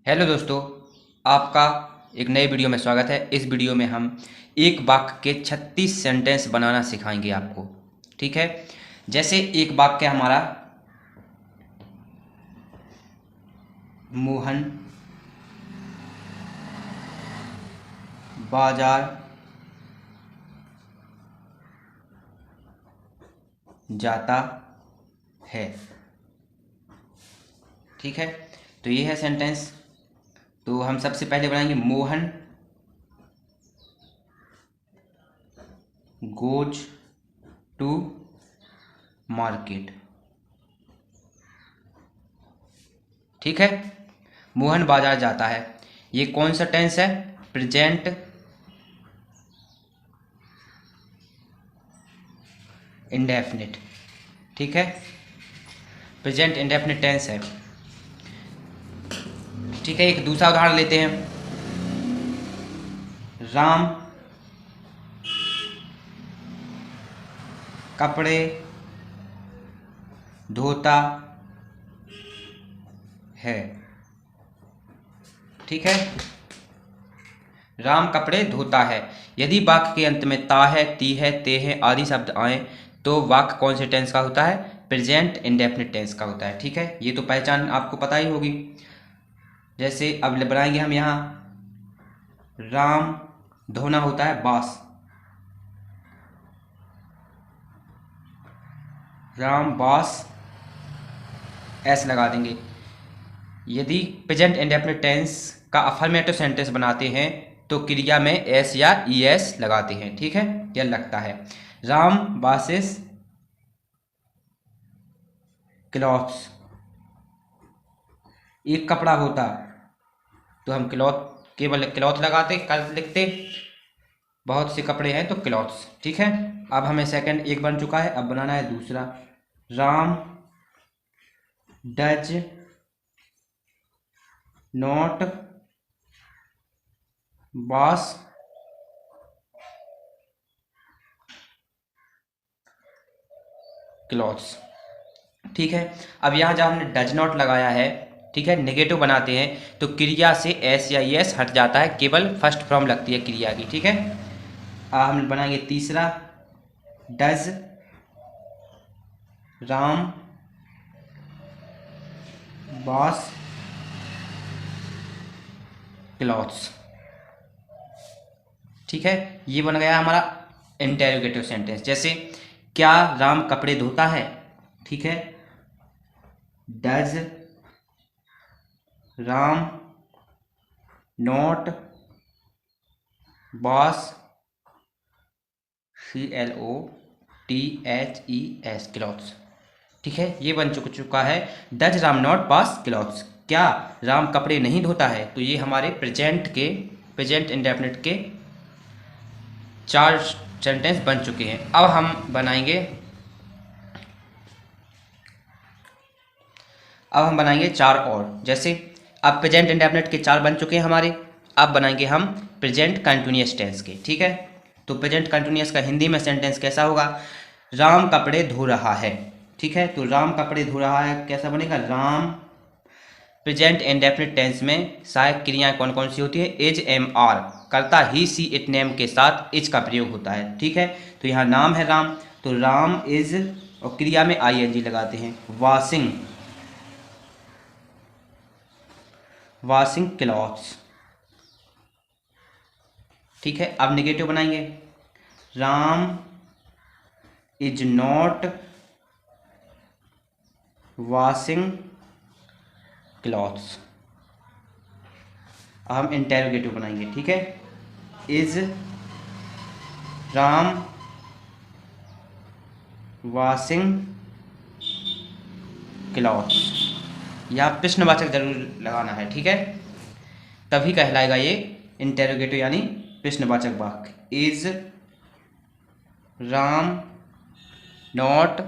Hello दोस्तों, आपका एक नए वीडियो में स्वागत है। इस वीडियो में हम एक वाक्य के 36 सेंटेंस बनाना सिखाएंगे आपको। ठीक है, जैसे एक वाक्य हमारा, मोहन बाजार जाता है। ठीक है, तो ये है सेंटेंस। तो हम सबसे पहले बनाएंगे मोहन गोज टू मार्केट। ठीक है, मोहन बाजार जाता है। ये कौन सा टेंस है? Present indefinite. ठीक है, प्रेजेंट इंडेफिनिट टेंस है। ठीक है, एक दूसरा उदाहरण लेते हैं। राम कपड़े धोता है। ठीक है, राम कपड़े धोता है। यदि वाक्य के अंत में ता है, ती है, ते है आदि शब्द आए तो वाक्य कौन से टेंस का होता है? प्रेजेंट इंडेफिनिट टेंस का होता है। ठीक है, ये तो पहचान आपको पता ही होगी। जैसे अब बनाएंगे हम यहाँ, राम धोना होता है बास, राम बास एस लगा देंगे। यदि प्रेजेंट इंडेफिनिट टेंस का अफर्मेटिव सेंटेंस बनाते हैं तो क्रिया में एस या ई एस लगाते हैं। ठीक है, यह लगता है। Ram buses clothes. एक कपड़ा होता तो हम क्लॉथ, केवल क्लॉथ लगाते, कर लिखते। बहुत से कपड़े हैं तो क्लॉथ्स। ठीक है, अब हमें सेकंड एक बन चुका है, अब बनाना है दूसरा। Ram does not wash clothes. ठीक है, अब यहाँ जब हमने डज नॉट लगाया है, ठीक है, नेगेटिव बनाते हैं तो क्रिया से एस या एस हट जाता है, केवल फर्स्ट फॉर्म लगती है क्रिया की। ठीक है, अब हम बनाएंगे तीसरा। Does Ram wash clothes. ठीक है, ये बन गया हमारा इंटेरोगेटिव सेंटेंस। जैसे क्या राम कपड़े धोता है? ठीक है, does Ram not wash CLOTHES clothes. ठीक है, ये बन चुका है। Does Ram not wash clothes, क्या राम कपड़े नहीं धोता है? तो ये हमारे प्रेजेंट इंडेफिनिट के 4 सेंटेंस बन चुके हैं। अब हम बनाएंगे 4 और। जैसे अब प्रेजेंट इंडेफिनिट के 4 बन चुके हैं हमारे, अब बनाएंगे हम प्रेजेंट कंटिन्यूअस टेंस के। ठीक है, तो प्रेजेंट कंटिन्यूअस का हिंदी में सेंटेंस कैसा होगा? राम कपड़े धो रहा है। ठीक है, तो राम कपड़े धो रहा है कैसा बनेगा? राम प्रेजेंट इंडेफिनिट टेंस में सहायक क्रियाएं कौन कौन सी होती है? Is, am, are. करता ही, सी, इट, नेम के साथ इज का प्रयोग होता है। ठीक है, तो यहाँ नाम है राम, तो राम इज, और क्रिया में ING लगाते हैं। Washing clothes. ठीक है, अब नेगेटिव बनाएंगे। Ram is not washing clothes. अब हम इंटेरोगेटिव बनाएंगे। ठीक है, इज राम वॉशिंग क्लॉथ्स। यहाँ प्रश्नवाचक जरूर लगाना है। ठीक है, तभी कहलाएगा ये इंटेरोगेटिव यानी प्रश्नवाचक वाक्य। Is Ram not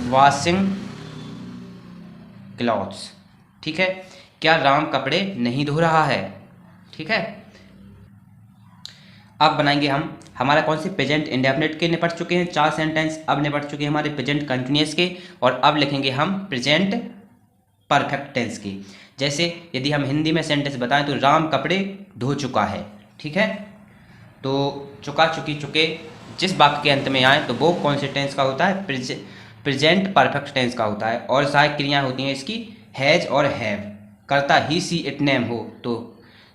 washing clothes. ठीक है, क्या राम कपड़े नहीं धो रहा है? ठीक है, अब बनाएंगे हम हमारा कौन से प्रेजेंट इंडेफिनिट के निपट चुके हैं 4 सेंटेंस, अब निपट चुके हैं हमारे प्रेजेंट कंटिन्यूअस के, और अब लिखेंगे हम प्रेजेंट परफेक्ट टेंस की। जैसे यदि हम हिंदी में सेंटेंस बताएं तो राम कपड़े धो चुका है, ठीक है। तो चुका, चुकी, चुके जिस वाक्य के अंत में आए तो वो कौन से टेंस का होता है, प्रेजेंट परफेक्ट टेंस का होता है। और सहायक क्रियाएं होती हैं इसकी हैज और हैव। करता ही सी इट नेम हो तो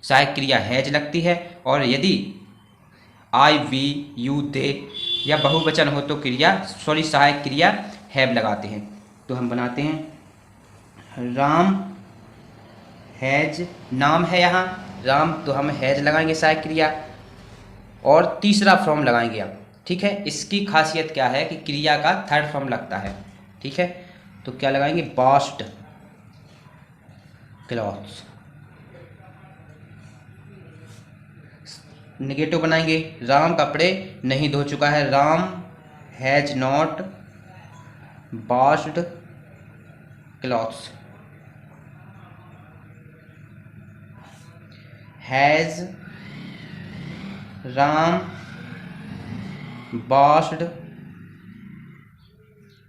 सहायक क्रिया हैज लगती है, और यदि आई वी यू दे या बहुवचन हो तो सहायक क्रिया हैव लगाते हैं। तो हम बनाते हैं राम हैज, नाम है यहाँ राम तो हम हैज लगाएंगे सहायक क्रिया, और तीसरा फॉर्म लगाएंगे अब, ठीक है। इसकी खासियत क्या है कि क्रिया का थर्ड फॉर्म लगता है, ठीक है। तो क्या लगाएंगे, वॉश्ड क्लॉथ्स। नेगेटिव बनाएंगे, राम कपड़े नहीं धो चुका है, Ram has not washed clothes. Has Ram washed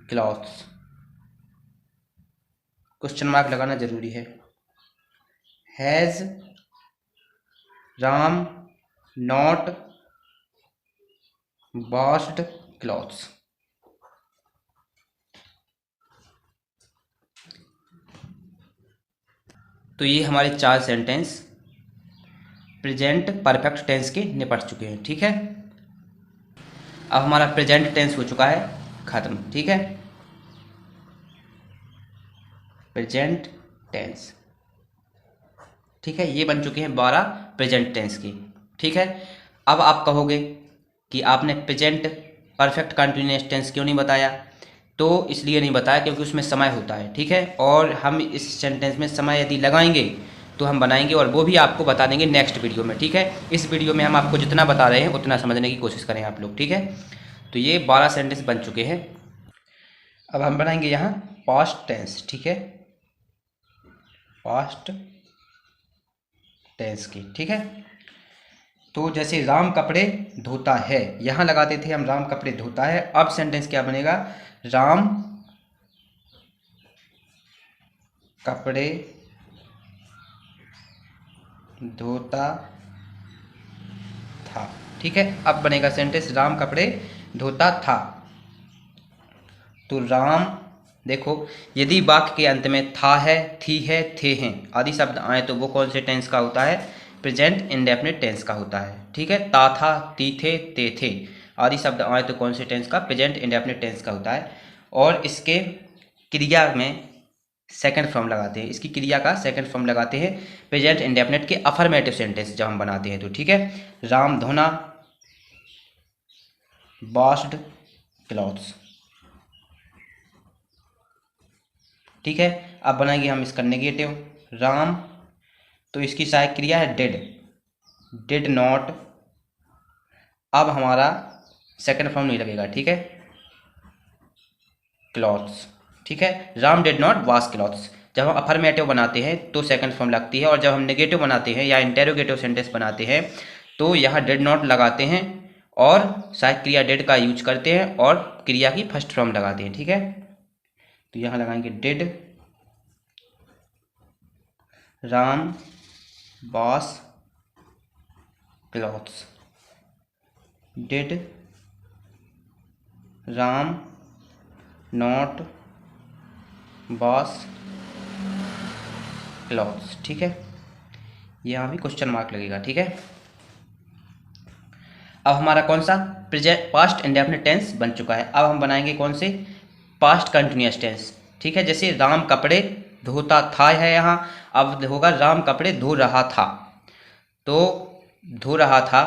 clothes. Question mark लगाना जरूरी है। Has Ram not washed clothes. तो ये हमारे 4 सेंटेंस प्रेजेंट परफेक्ट टेंस के निपट चुके हैं, ठीक है। अब हमारा प्रेजेंट टेंस हो चुका है खत्म, ठीक है। प्रेजेंट टेंस, ठीक है। ये बन चुके हैं 12 प्रेजेंट टेंस की, ठीक है। अब आप कहोगे कि आपने प्रेजेंट परफेक्ट कंटिन्यूअस टेंस क्यों नहीं बताया, तो इसलिए नहीं बताया क्योंकि उसमें समय होता है, ठीक है। और हम इस सेंटेंस में समय यदि लगाएंगे तो हम बनाएंगे, और वो भी आपको बता देंगे नेक्स्ट वीडियो में, ठीक है। इस वीडियो में हम आपको जितना बता रहे हैं उतना समझने की कोशिश करें आप लोग, ठीक है। तो ये 12 सेंटेंस बन चुके हैं। अब हम बनाएंगे यहाँ पास्ट टेंस, ठीक है, पास्ट टेंस की, ठीक है। तो जैसे राम कपड़े धोता है, यहाँ लगाते थे हम राम कपड़े धोता है। अब सेंटेंस क्या बनेगा, राम कपड़े धोता था, ठीक है। अब बनेगा सेंटेंस राम कपड़े धोता था। तो राम, देखो यदि वाक्य के अंत में था है, थी है, थे हैं आदि शब्द आए तो वो कौन से टेंस का होता है, प्रेजेंट इंडेफिनिट टेंस का होता है, ठीक है। ता था, ती थे, ते थे आदि शब्द आए तो कौन से टेंस का, प्रेजेंट इंडेफिनिट टेंस का होता है। और इसके क्रिया में सेकंड फॉर्म लगाते हैं, इसकी क्रिया का सेकंड फॉर्म लगाते हैं प्रेजेंट इंडेफिनिट के अफर्मेटिव सेंटेंस जब हम बनाते हैं तो, ठीक है। राम धोना वॉश्ड क्लॉथ्स, ठीक है। अब बनाएंगे हम इसका नेगेटिव, राम तो इसकी सहायक क्रिया है डिड, डिड नॉट। अब हमारा सेकंड फॉर्म नहीं लगेगा, ठीक है, क्लॉथ्स, ठीक है। Ram did not wash clothes. जब हम अफर्मेटिव बनाते हैं तो सेकंड फॉर्म लगती है, और जब हम नेगेटिव बनाते हैं या इंटेरोगेटिव सेंटेंस बनाते हैं तो यहाँ डिड नॉट लगाते हैं और सहायक क्रिया डिड का यूज करते हैं और क्रिया की फर्स्ट फॉर्म लगाते हैं, ठीक है। तो यहाँ लगाएंगे did Ram wash clothes, did Ram not wash clothes, ठीक है। यहाँ भी क्वेश्चन मार्क लगेगा, ठीक है। अब हमारा कौन सा प्रेजेंट पास्ट इंडेफिनिट टेंस बन चुका है। अब हम बनाएंगे कौन से, पास्ट कंटिन्यूअस टेंस, ठीक है। जैसे राम कपड़े धोता था है यहाँ, अब होगा राम कपड़े धो रहा था, तो धो रहा था।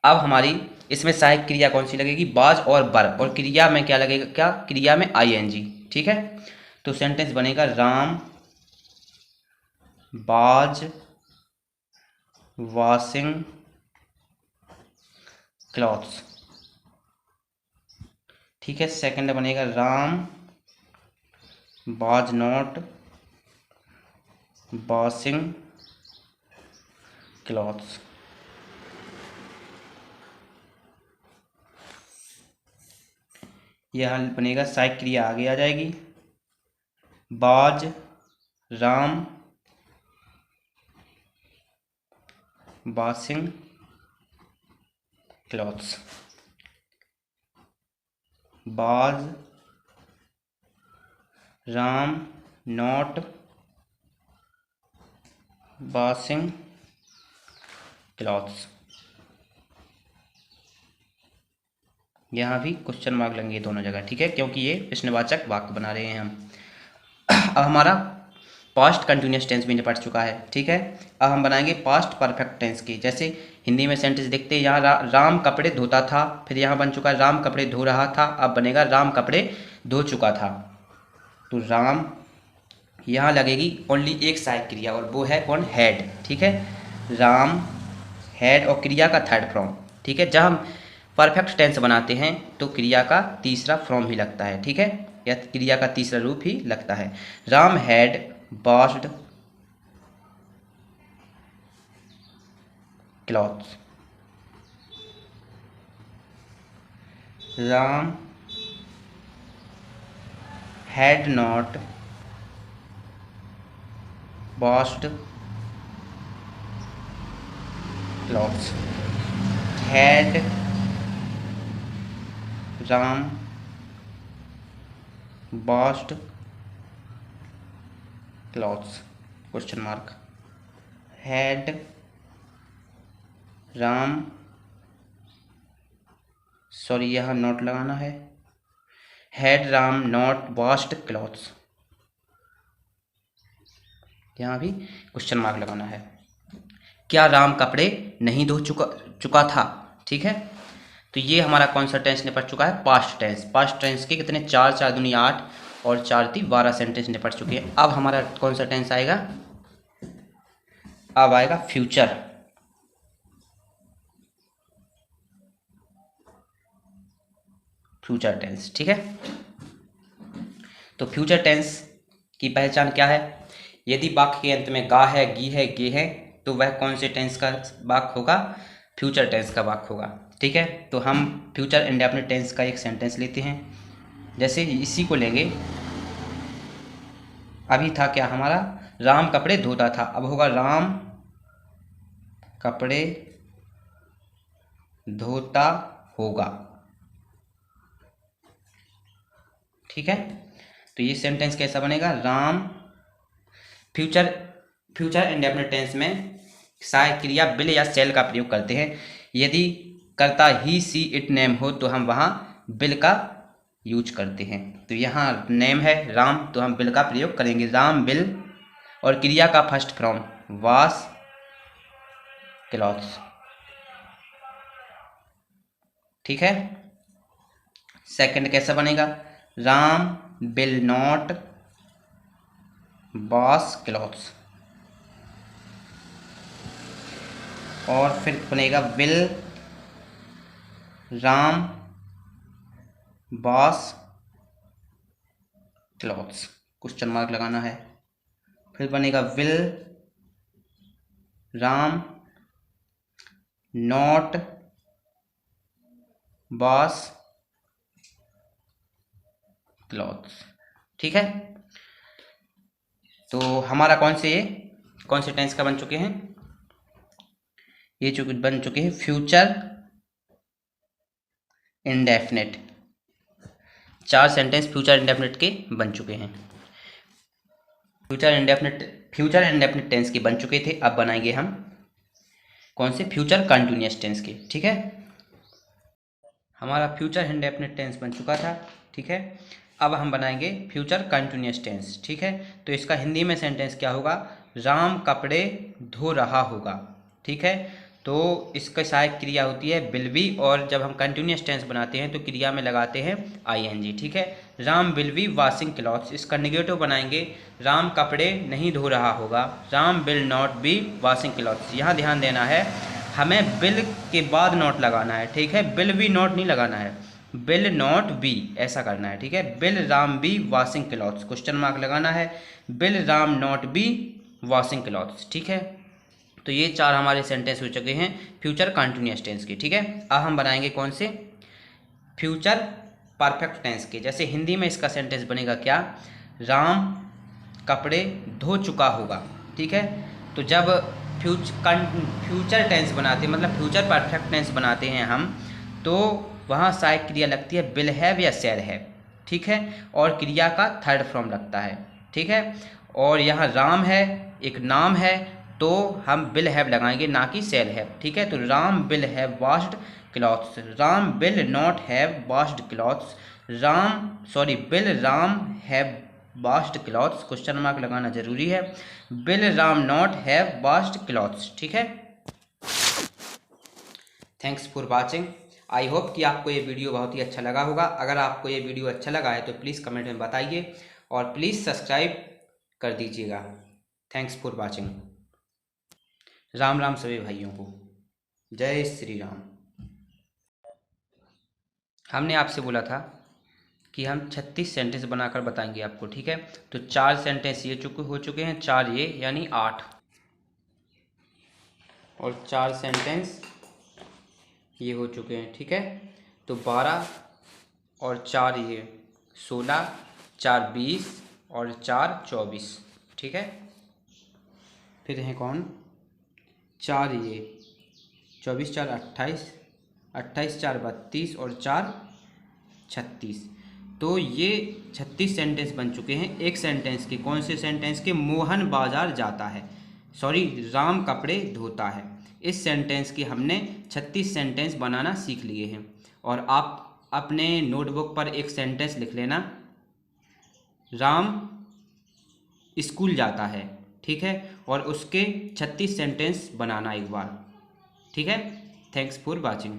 अब हमारी इसमें सहायक क्रिया कौन सी लगेगी, बाज और बर, और क्रिया में क्या लगेगा, क्या क्रिया में आईएनजी, ठीक है। तो सेंटेंस बनेगा राम बाज वॉशिंग क्लॉथ्स, ठीक है। सेकंड बनेगा Ram was not washing clothes, यहाँ बनेगा सहायक क्रिया आगे आ जाएगी, बाज राम वॉशिंग क्लॉथ्स, बाज राम नॉट वॉशिंग क्लॉथ्स। यहाँ भी क्वेश्चन मार्क लेंगे दोनों जगह, ठीक है, क्योंकि ये प्रश्नवाचक वाक्य बना रहे हैं हम। अब हमारा पास्ट कंटिन्यूस टेंस भी निपट चुका है, ठीक है। अब हम बनाएंगे पास्ट परफेक्ट टेंस की। जैसे हिंदी में सेंटेंस देखते हैं, यहाँ राम कपड़े धोता था, फिर यहाँ बन चुका है राम कपड़े धो रहा था, अब बनेगा राम कपड़े धो चुका था। तो राम यहाँ लगेगी ओनली एक सहायक क्रिया और वो है कौन, हैड, ठीक है। राम हैड और क्रिया का थर्ड फॉर्म, ठीक है। जब हम परफेक्ट टेंस बनाते हैं तो क्रिया का तीसरा फॉर्म ही लगता है, ठीक है, या क्रिया का तीसरा रूप ही लगता है। Ram had washed clothes, Ram had not washed clothes, had Ram washed clothes, question mark, had Ram, sorry यहाँ नॉट लगाना है, had Ram not washed clothes, यहाँ भी क्वेश्चन मार्क लगाना है। क्या राम कपड़े नहीं धो चुका था, ठीक है। तो ये हमारा कौन सा टेंस निपट चुका है, पास्ट टेंस। पास्ट टेंस के कितने, 4 4 दूनी 8 और 4 3 12 सेंटेंस निपट चुके हैं। अब हमारा कौन सा टेंस आएगा, अब आएगा फ्यूचर। फ्यूचर टेंस, ठीक है। तो फ्यूचर टेंस की पहचान क्या है, यदि वाक्य के अंत में गा है, गी है, गे है, तो वह कौन से टेंस का वाक्य होगा, फ्यूचर टेंस का वाक्य होगा, ठीक है। तो हम फ्यूचर इंडेफिनिट टेंस का एक सेंटेंस लेते हैं। जैसे इसी को लेंगे, अभी था क्या हमारा, राम कपड़े धोता था, अब होगा राम कपड़े धोता होगा, ठीक है। तो ये सेंटेंस कैसा बनेगा, राम फ्यूचर इंडेफिनिट टेंस में सहायक क्रिया विल या शैल का प्रयोग करते हैं। यदि कर्ता ही सी इट नेम हो तो हम वहाँ विल का यूज करते हैं। तो यहाँ नेम है राम, तो हम विल का प्रयोग करेंगे, राम विल, और क्रिया का फर्स्ट फॉर्म वॉश क्लॉथ्स, ठीक है। सेकंड कैसा बनेगा, Ram will not wash clothes, और फिर बनेगा will Ram wash clothes, question mark लगाना है। फिर बनेगा will Ram not wash clothes, ठीक है। तो हमारा कौन से टेंस का बन चुके हैं, ये जो बन चुके हैं future indefinite. 4 sentence future indefinite के बन चुके हैं। फ्यूचर इंडेफिनिट टेंस के बन चुके थे। अब बनाएंगे हम कौन से, फ्यूचर कंटिन्यूअस टेंस के, ठीक है। हमारा फ्यूचर इंडेफिनिट टेंस बन चुका था, ठीक है। अब हम बनाएंगे फ्यूचर कंटिन्यूअस टेंस, ठीक है। तो इसका हिंदी में सेंटेंस क्या होगा, राम कपड़े धो रहा होगा, ठीक है। तो इसका सहायक क्रिया होती है विल बी, और जब हम कंटिन्यूअस टेंस बनाते हैं तो क्रिया में लगाते हैं आईएनजी, ठीक है। Ram will be washing clothes, इसका नेगेटिव बनाएंगे राम कपड़े नहीं धो रहा होगा, Ram will not be washing clothes. यहाँ ध्यान देना है, हमें विल के बाद नॉट लगाना है, ठीक है, विल बी नॉट नहीं लगाना है, विल नॉट बी ऐसा करना है, ठीक है। Will Ram be washing clothes, question mark लगाना है, will Ram not be washing clothes, ठीक है। तो ये 4 हमारे सेंटेंस हो चुके हैं फ्यूचर कंटिन्यूअस टेंस के, ठीक है। अब हम बनाएंगे कौन से, फ्यूचर परफेक्ट टेंस के। जैसे हिंदी में इसका सेंटेंस बनेगा क्या, राम कपड़े धो चुका होगा। ठीक है, तो जब फ्यूचर टेंस बनाते हैं, मतलब फ्यूचर परफेक्ट टेंस बनाते हैं हम, तो वहाँ सहायक क्रिया लगती है विल हैव या शैल हैव। ठीक है, और क्रिया का थर्ड फॉर्म लगता है। ठीक है, और यहाँ राम है, एक नाम है, तो हम विल हैव लगाएंगे, ना कि शैल हैव। ठीक है, तो Ram will have washed clothes, Ram will not have washed clothes, will Ram have washed clothes, question mark लगाना जरूरी है, will Ram not have washed clothes. ठीक है, thanks for watching. I hope कि आपको ये वीडियो बहुत ही अच्छा लगा होगा। अगर आपको ये वीडियो अच्छा लगा है तो प्लीज़ कमेंट में बताइए और प्लीज़ सब्सक्राइब कर दीजिएगा। Thanks for watching. Ram Ram सभी भाइयों को, जय श्री राम। हमने आपसे बोला था कि हम 36 सेंटेंस बनाकर बताएंगे आपको। ठीक है, तो 4 सेंटेंस ये हो चुके हैं, 4 ये यानी 8, और 4 सेंटेंस ये हो चुके हैं। ठीक है, तो 12 और 4 ये 16, 4 20 और 4 24। ठीक है, फिर हैं कौन, 4 ये 24, 4 28, 28 4 32 और 4 36। तो ये 36 सेंटेंस बन चुके हैं। एक सेंटेंस के, कौन से सेंटेंस के, मोहन बाजार जाता है, राम कपड़े धोता है। इस सेंटेंस के हमने 36 सेंटेंस बनाना सीख लिए हैं। और आप अपने नोटबुक पर एक सेंटेंस लिख लेना, राम स्कूल जाता है। ठीक है, और उसके 36 सेंटेंस बनाना एक बार। ठीक है, थैंक्स फॉर वॉचिंग।